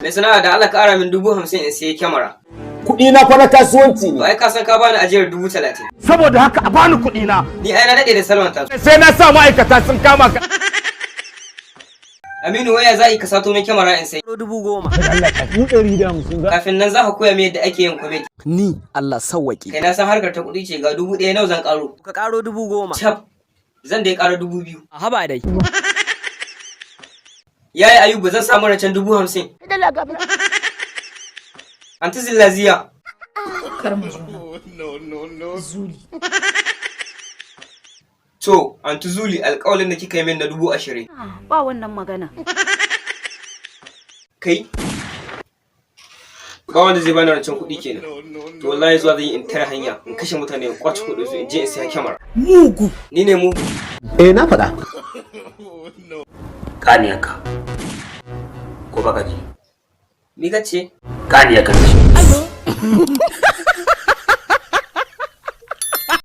Mai sana'a da Allah ka ara min 50,000 in sayi kyamara. Kuɗi na fa na kasuwanci ne. To ai ka san ka bani ajiyar 30,000. Saboda haka a bani kuɗi na. Ni ai na dade da salwanta. Sai na sa ma'aikata sun kama ka. Aminu waya za ka sato min kyamara in sai 10,000. Allah ka yi 150. Kafin nan za ka koya min yadda ake yin komedi. Ni Allah sawwaki. Kai na san harkar ta kuɗi ce ga 1,000 nawa zan karo. Ka karo 10,000. Cap. Zan dai karo 2,000. A haba dai. Yayi Ayuba zan samu rancen 50,000. Anti Zillaziya. Karma no. Zuli. To, Anti Zuli alƙawalin da kika yi min na 20,000. Ba wannan magana. Kai? Ba wanda zai bani rancen kuɗi kenan. To wallahi zuwa zan yi in tare hanya in kashe mutane in kwace kuɗin su in je in siya kyamara. Mugu. Ni ne mugu. Na faɗa. Kaniyarka ko baka ji? Me kace? Kaniyarka ce.